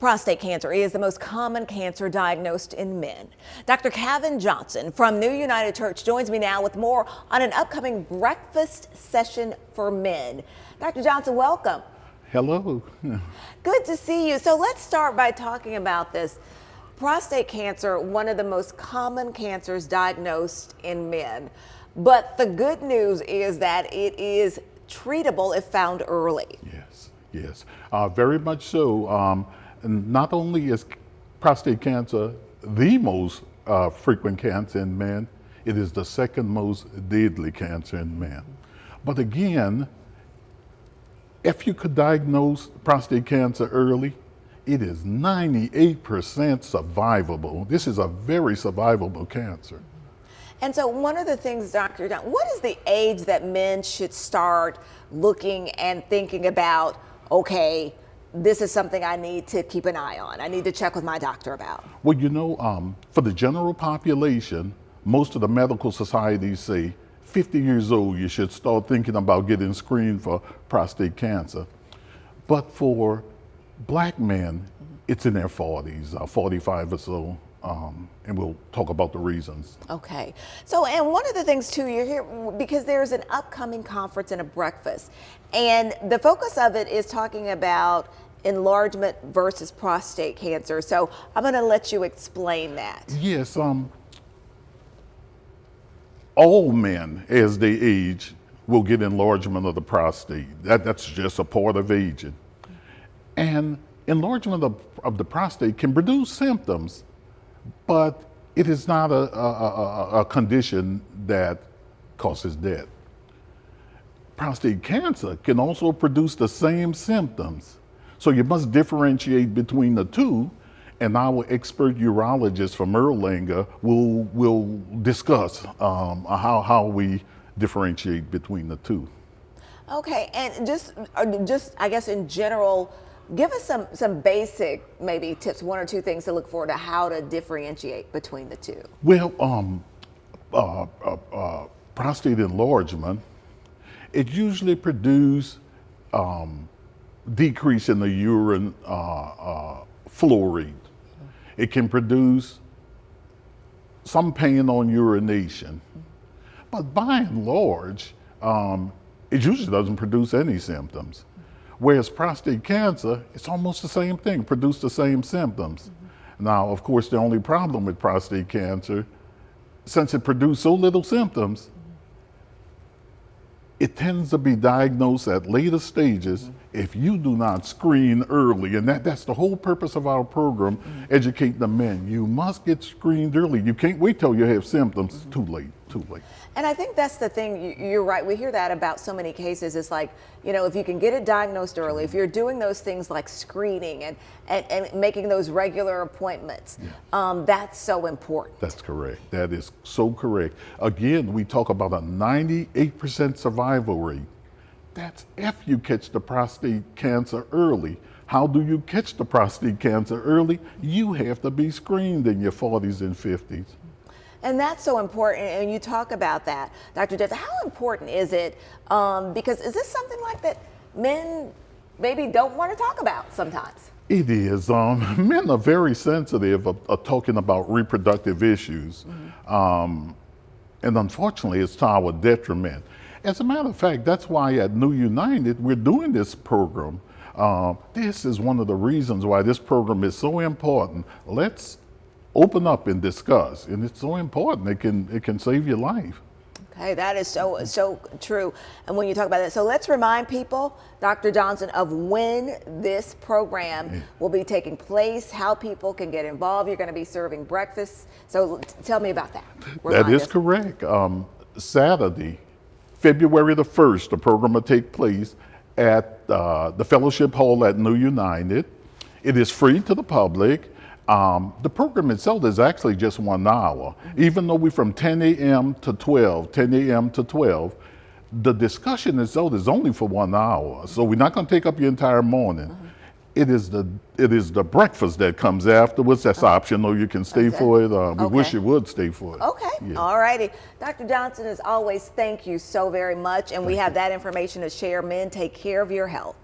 Prostate cancer is the most common cancer diagnosed in men. Dr. Kevin Johnson from New United Church joins me now with more on an upcoming breakfast session for men. Dr. Johnson, welcome. Hello. Good to see you. So let's start by talking about this. Prostate cancer, one of the most common cancers diagnosed in men. But the good news is that it is treatable if found early. Yes, very much so. And not only is prostate cancer the most frequent cancer in men, it is the second most deadly cancer in men. But again, if you could diagnose prostate cancer early, it is 98% survivable. This is a very survivable cancer. And so one of the things, Dr. Dunn, what is the age that men should start looking and thinking about, okay, this is something I need to keep an eye on, I need to check with my doctor about? Well, you know, for the general population, most of the medical societies say 50 years old, you should start thinking about getting screened for prostate cancer. But for black men, it's in their 40s, 45 or so. And we'll talk about the reasons. Okay. So, and one of the things too, you're here because there's an upcoming conference and a breakfast, and the focus of it is talking about enlargement versus prostate cancer. So I'm going to let you explain that. Yes. All men, as they age, will get enlargement of the prostate. That's just a part of aging. And enlargement of the prostate can produce symptoms, but it is not a condition that causes death. Prostate cancer can also produce the same symptoms. So you must differentiate between the two, and our expert urologist from Erlanger will discuss how we differentiate between the two. Okay, and just I guess in general, give us some basic maybe tips, one or two things to look for to how to differentiate between the two. Well, prostate enlargement, it usually produces decrease in the urine flow rate. It can produce some pain on urination, but by and large, it usually doesn't produce any symptoms. Whereas prostate cancer, it's almost the same thing, produce the same symptoms. Now, of course, the only problem with prostate cancer, since it produces so little symptoms, it tends to be diagnosed at later stages if you do not screen early. And that's the whole purpose of our program, educate the men. You must get screened early. You can't wait till you have symptoms. Too late. And I think that's the thing, you're right, we hear that about so many cases. It's like, you know, if you can get it diagnosed early, if you're doing those things like screening and making those regular appointments, that's so important. That's correct. That is so correct. Again, we talk about a 98% survival rate. That's if you catch the prostate cancer early. How do you catch the prostate cancer early? You have to be screened in your 40s and 50s. And that's so important, and you talk about that, Dr. Johnson. How important is it? Because is this something like that men maybe don't want to talk about sometimes? It is. Men are very sensitive of talking about reproductive issues. And unfortunately, it's to our detriment. As a matter of fact, that's why at New United, we're doing this program. This is one of the reasons why this program is so important. Let's open up and discuss, and it's so important. It can save your life. Okay, that is so true. And when you talk about that, so let's remind people, Dr. Johnson, of when this program will be taking place, how people can get involved. You're going to be serving breakfast, so tell me about that. That is correct. Saturday, February the 1st, the program will take place at the Fellowship Hall at New United. It is free to the public. The program itself is actually just 1 hour. Even though we're from 10 a.m. to 12, the discussion itself is only for 1 hour. So we're not going to take up your entire morning. It is the breakfast that comes afterwards. That's optional. You can stay for it. We wish you would stay for it. Okay. Yeah. All righty. Dr. Johnson, as always, thank you so very much. And we have that information to share. Men, take care of your health.